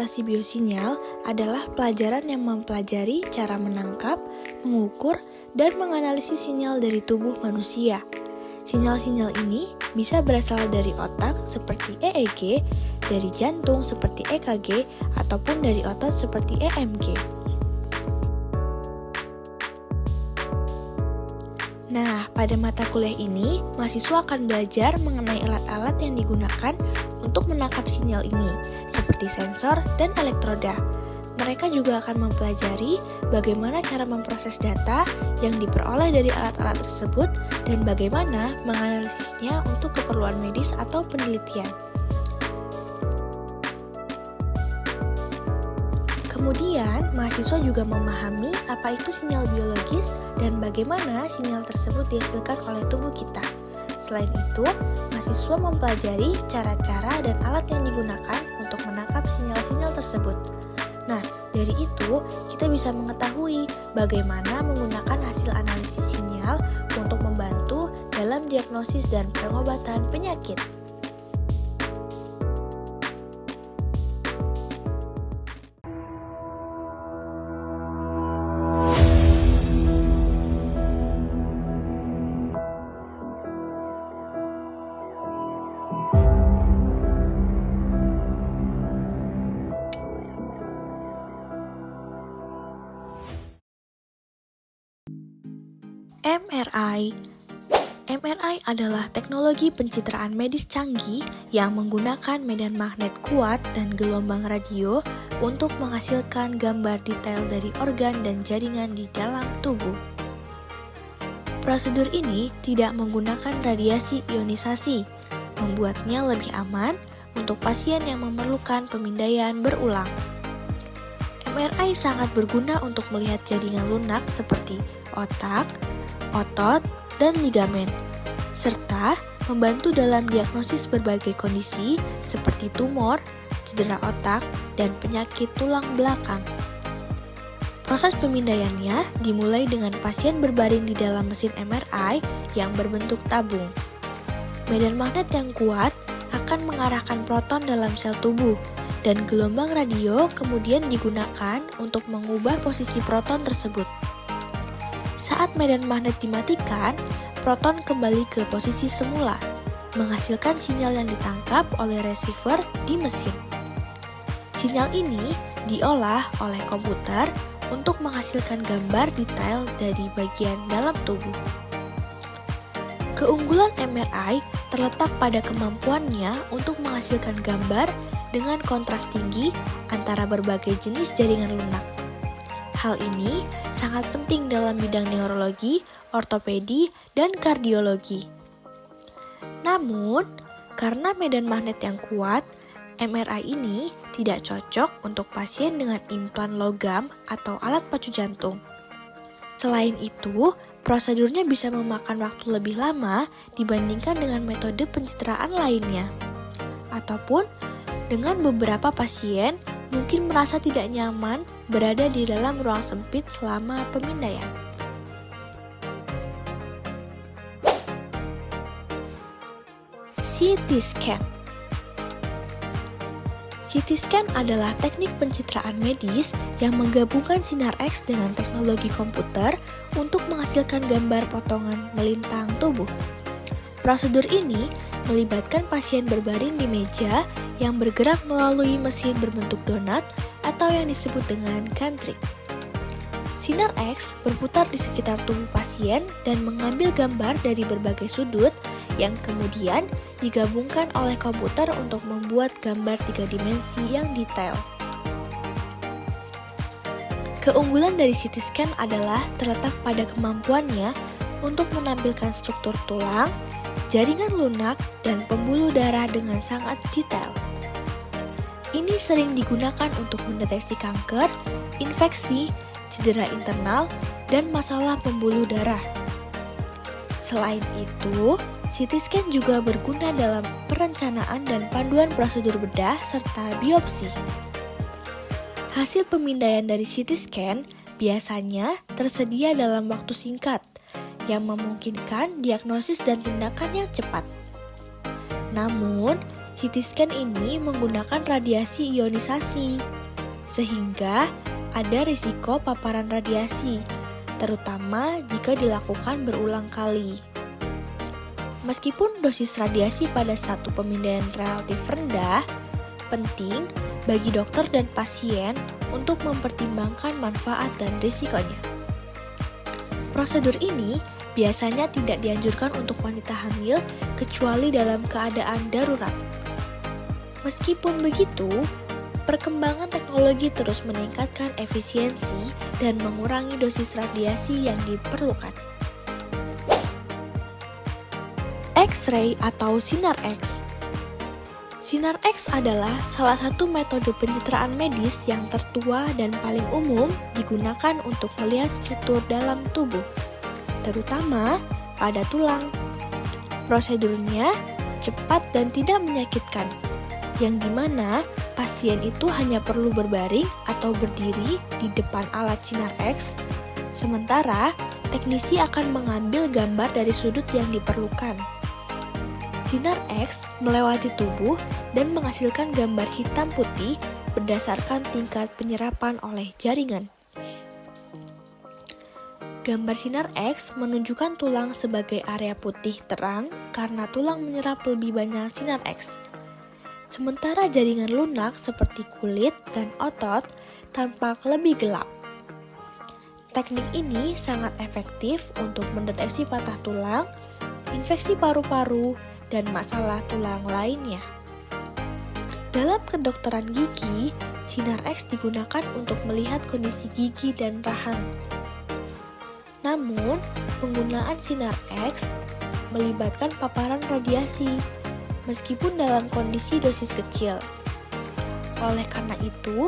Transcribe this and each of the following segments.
simulasi biosinyal adalah pelajaran yang mempelajari cara menangkap, mengukur, dan menganalisis sinyal dari tubuh manusia. Sinyal-sinyal ini bisa berasal dari otak seperti EEG, dari jantung seperti EKG, ataupun dari otot seperti EMG. Nah, pada mata kuliah ini, mahasiswa akan belajar mengenai alat-alat yang digunakan untuk menangkap sinyal ini, seperti sensor dan elektroda. Mereka juga akan mempelajari bagaimana cara memproses data yang diperoleh dari alat-alat tersebut dan bagaimana menganalisisnya untuk keperluan medis atau penelitian. Kemudian, mahasiswa juga memahami apa itu sinyal biologis dan bagaimana sinyal tersebut dihasilkan oleh tubuh kita. Selain itu, mahasiswa mempelajari cara-cara dan alat yang digunakan untuk menangkap sinyal-sinyal tersebut. Nah, dari itu, kita bisa mengetahui bagaimana menggunakan hasil analisis sinyal untuk membantu dalam diagnosis dan pengobatan penyakit. MRI. MRI adalah teknologi pencitraan medis canggih yang menggunakan medan magnet kuat dan gelombang radio untuk menghasilkan gambar detail dari organ dan jaringan di dalam tubuh. Prosedur ini tidak menggunakan radiasi ionisasi, membuatnya lebih aman untuk pasien yang memerlukan pemindaian berulang. MRI sangat berguna untuk melihat jaringan lunak seperti otak, otot, dan ligamen, serta membantu dalam diagnosis berbagai kondisi seperti tumor, cedera otak, dan penyakit tulang belakang. Proses pemindaiannya dimulai dengan pasien berbaring di dalam mesin MRI yang berbentuk tabung. Medan magnet yang kuat akan mengarahkan proton dalam sel tubuh, dan gelombang radio kemudian digunakan untuk mengubah posisi proton tersebut. Saat medan magnet dimatikan, proton kembali ke posisi semula, menghasilkan sinyal yang ditangkap oleh receiver di mesin. Sinyal ini diolah oleh komputer untuk menghasilkan gambar detail dari bagian dalam tubuh. Keunggulan MRI terletak pada kemampuannya untuk menghasilkan gambar dengan kontras tinggi antara berbagai jenis jaringan lunak. Hal ini sangat penting dalam bidang neurologi, ortopedi, dan kardiologi. Namun, karena medan magnet yang kuat, MRI ini tidak cocok untuk pasien dengan implan logam atau alat pacu jantung. Selain itu, prosedurnya bisa memakan waktu lebih lama dibandingkan dengan metode pencitraan lainnya. Ataupun, dengan beberapa pasien mungkin merasa tidak nyaman berada di dalam ruang sempit selama pemindaian. CT scan. CT scan adalah teknik pencitraan medis yang menggabungkan sinar X dengan teknologi komputer untuk menghasilkan gambar potongan melintang tubuh. Prosedur ini melibatkan pasien berbaring di meja yang bergerak melalui mesin berbentuk donat atau yang disebut dengan gantrik. Sinar X berputar di sekitar tubuh pasien dan mengambil gambar dari berbagai sudut yang kemudian digabungkan oleh komputer untuk membuat gambar 3 dimensi yang detail. Keunggulan dari CT scan adalah terletak pada kemampuannya untuk menampilkan struktur tulang, jaringan lunak, dan pembuluh darah dengan sangat detail. Ini sering digunakan untuk mendeteksi kanker, infeksi, cedera internal, dan masalah pembuluh darah. Selain itu, CT scan juga berguna dalam perencanaan dan panduan prosedur bedah serta biopsi. Hasil pemindaian dari CT scan biasanya tersedia dalam waktu singkat, yang memungkinkan diagnosis dan tindakan yang cepat. Namun, CT scan ini menggunakan radiasi ionisasi, sehingga ada risiko paparan radiasi, terutama jika dilakukan berulang kali. Meskipun dosis radiasi pada satu pemindaian relatif rendah, penting bagi dokter dan pasien untuk mempertimbangkan manfaat dan risikonya. Prosedur ini biasanya tidak dianjurkan untuk wanita hamil kecuali dalam keadaan darurat. Meskipun begitu, perkembangan teknologi terus meningkatkan efisiensi dan mengurangi dosis radiasi yang diperlukan. X-ray atau sinar X. Sinar X adalah salah satu metode pencitraan medis yang tertua dan paling umum digunakan untuk melihat struktur dalam tubuh, terutama pada tulang. Prosedurnya cepat dan tidak menyakitkan, yang dimana pasien itu hanya perlu berbaring atau berdiri di depan alat sinar X, sementara teknisi akan mengambil gambar dari sudut yang diperlukan. Sinar X melewati tubuh dan menghasilkan gambar hitam putih berdasarkan tingkat penyerapan oleh jaringan. Gambar sinar X menunjukkan tulang sebagai area putih terang karena tulang menyerap lebih banyak sinar X. Sementara jaringan lunak seperti kulit dan otot tampak lebih gelap. Teknik ini sangat efektif untuk mendeteksi patah tulang, infeksi paru-paru, dan masalah tulang lainnya. Dalam kedokteran gigi, sinar X digunakan untuk melihat kondisi gigi dan rahang. Namun, penggunaan sinar X melibatkan paparan radiasi, meskipun dalam kondisi dosis kecil. Oleh karena itu,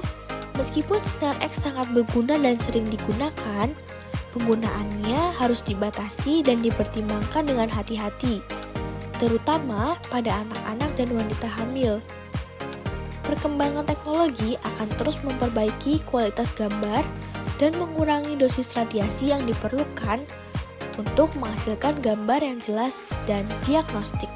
meskipun sinar X sangat berguna dan sering digunakan, penggunaannya harus dibatasi dan dipertimbangkan dengan hati-hati, terutama pada anak-anak dan wanita hamil. Perkembangan teknologi akan terus memperbaiki kualitas gambar dan mengurangi dosis radiasi yang diperlukan untuk menghasilkan gambar yang jelas dan diagnostik.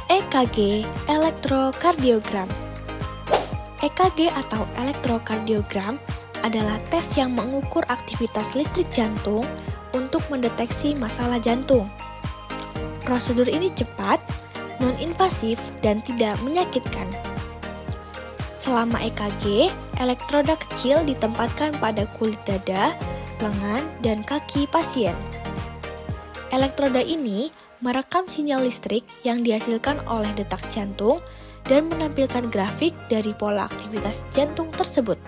EKG elektrokardiogram. EKG atau elektrokardiogram adalah tes yang mengukur aktivitas listrik jantung untuk mendeteksi masalah jantung. Prosedur ini cepat, non-invasif, dan tidak menyakitkan. Selama EKG, elektroda kecil ditempatkan pada kulit dada, lengan, dan kaki pasien. Elektroda ini merekam sinyal listrik yang dihasilkan oleh detak jantung dan menampilkan grafik dari pola aktivitas jantung tersebut.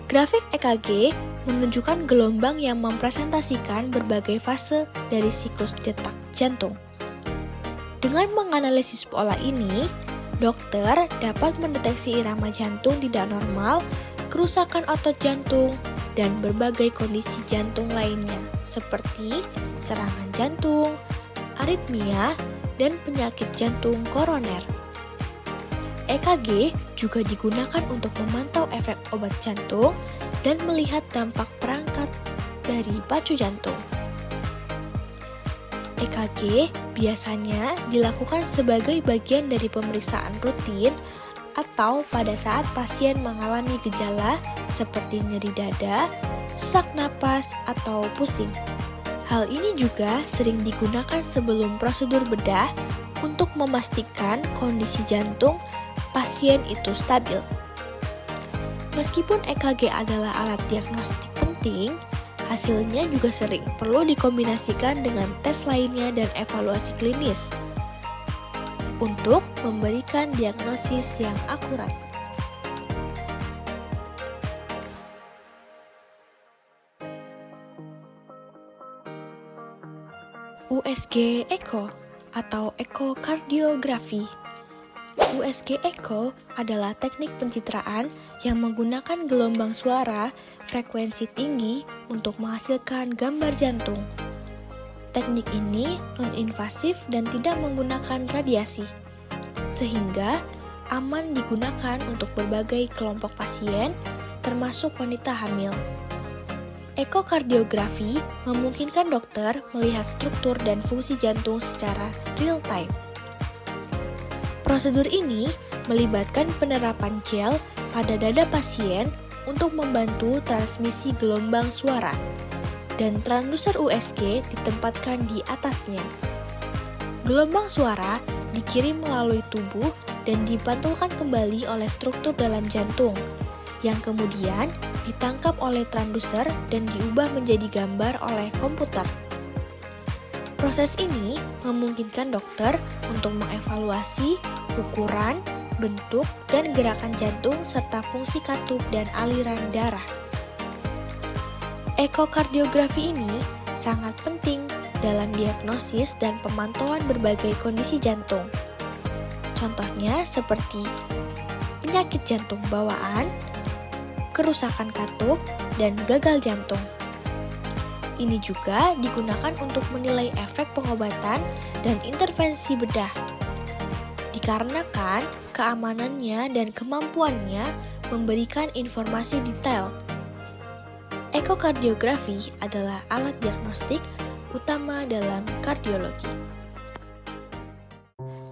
Grafik EKG menunjukkan gelombang yang mempresentasikan berbagai fase dari siklus detak jantung. Dengan menganalisis pola ini, dokter dapat mendeteksi irama jantung tidak normal, kerusakan otot jantung, dan berbagai kondisi jantung lainnya seperti serangan jantung, aritmia, dan penyakit jantung koroner. EKG juga digunakan untuk memantau efek obat jantung dan melihat dampak perangkat dari pacu jantung. EKG biasanya dilakukan sebagai bagian dari pemeriksaan rutin atau pada saat pasien mengalami gejala seperti nyeri dada, sesak napas, atau pusing. Hal ini juga sering digunakan sebelum prosedur bedah untuk memastikan kondisi jantung pasien itu stabil. Meskipun EKG adalah alat diagnostik penting, hasilnya juga sering perlu dikombinasikan dengan tes lainnya dan evaluasi klinis untuk memberikan diagnosis yang akurat. USG Echo atau ekokardiografi. USG Echo adalah teknik pencitraan yang menggunakan gelombang suara frekuensi tinggi untuk menghasilkan gambar jantung. Teknik ini non-invasif dan tidak menggunakan radiasi, sehingga aman digunakan untuk berbagai kelompok pasien, termasuk wanita hamil. Ekokardiografi memungkinkan dokter melihat struktur dan fungsi jantung secara real time. Prosedur ini melibatkan penerapan gel pada dada pasien untuk membantu transmisi gelombang suara, dan transduser USG ditempatkan di atasnya. Gelombang suara dikirim melalui tubuh dan dipantulkan kembali oleh struktur dalam jantung, yang kemudian ditangkap oleh transduser dan diubah menjadi gambar oleh komputer. Proses ini memungkinkan dokter untuk mengevaluasi ukuran, bentuk, dan gerakan jantung serta fungsi katup dan aliran darah. Ekokardiografi ini sangat penting dalam diagnosis dan pemantauan berbagai kondisi jantung. Contohnya seperti penyakit jantung bawaan, kerusakan katup, dan gagal jantung. Ini juga digunakan untuk menilai efek pengobatan dan intervensi bedah. Dikarenakan keamanannya dan kemampuannya memberikan informasi detail. Ekokardiografi adalah alat diagnostik utama dalam kardiologi.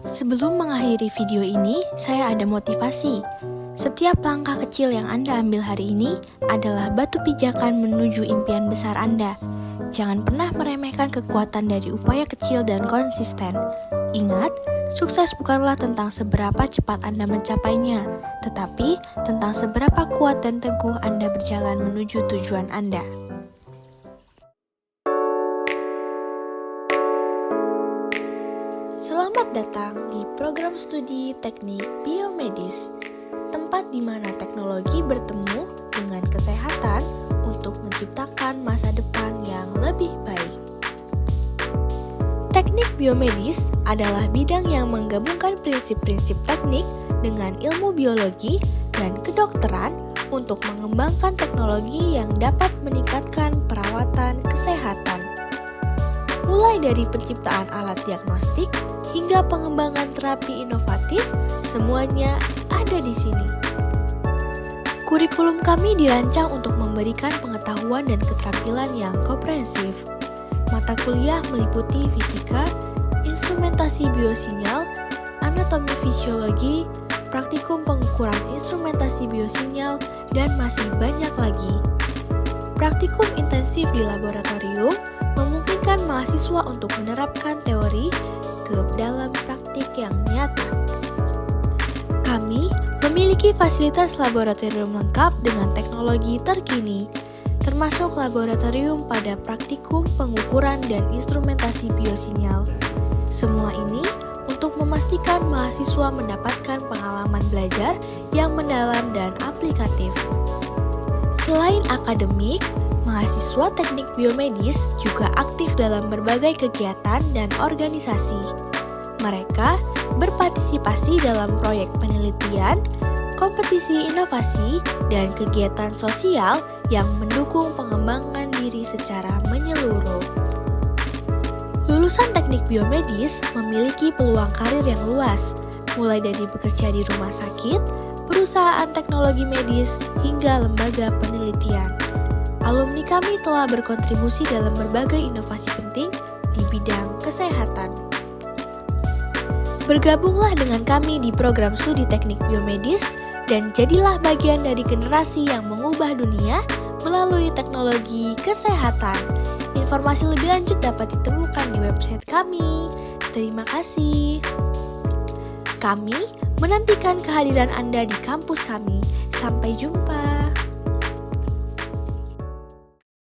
Sebelum mengakhiri video ini, saya ada motivasi. Setiap langkah kecil yang Anda ambil hari ini adalah batu pijakan menuju impian besar Anda. Jangan pernah meremehkan kekuatan dari upaya kecil dan konsisten. Ingat, sukses bukanlah tentang seberapa cepat Anda mencapainya, tetapi tentang seberapa kuat dan teguh Anda berjalan menuju tujuan Anda. Selamat datang di program studi teknik biomedis, tempat di mana teknologi bertemu dengan kesehatan untuk menciptakan masa depan yang lebih baik. Teknik biomedis adalah bidang yang menggabungkan prinsip-prinsip teknik dengan ilmu biologi dan kedokteran untuk mengembangkan teknologi yang dapat meningkatkan perawatan kesehatan. Mulai dari penciptaan alat diagnostik hingga pengembangan terapi inovatif, semuanya ada di sini. Kurikulum kami dirancang untuk memberikan pengetahuan dan keterampilan yang komprehensif. Mata kuliah meliputi fisika, instrumentasi biosinyal, anatomi fisiologi, praktikum pengukuran instrumentasi biosinyal, dan masih banyak lagi. Praktikum intensif di laboratorium memungkinkan mahasiswa untuk menerapkan teori ke dalam praktik yang nyata. Kami memiliki fasilitas laboratorium lengkap dengan teknologi terkini, termasuk laboratorium pada praktikum pengukuran dan instrumentasi biosinyal. Semua ini untuk memastikan mahasiswa mendapatkan pengalaman belajar yang mendalam dan aplikatif. Selain akademik, mahasiswa teknik biomedis juga aktif dalam berbagai kegiatan dan organisasi. Mereka berpartisipasi dalam proyek penelitian, kompetisi inovasi, dan kegiatan sosial yang mendukung pengembangan diri secara menyeluruh. Lulusan teknik biomedis memiliki peluang karir yang luas, mulai dari bekerja di rumah sakit, perusahaan teknologi medis, hingga lembaga penelitian. Alumni kami telah berkontribusi dalam berbagai inovasi penting di bidang kesehatan. Bergabunglah dengan kami di program studi teknik biomedis dan jadilah bagian dari generasi yang mengubah dunia melalui teknologi kesehatan. Informasi lebih lanjut dapat ditemukan di website kami. Terima kasih. Kami menantikan kehadiran Anda di kampus kami. Sampai jumpa.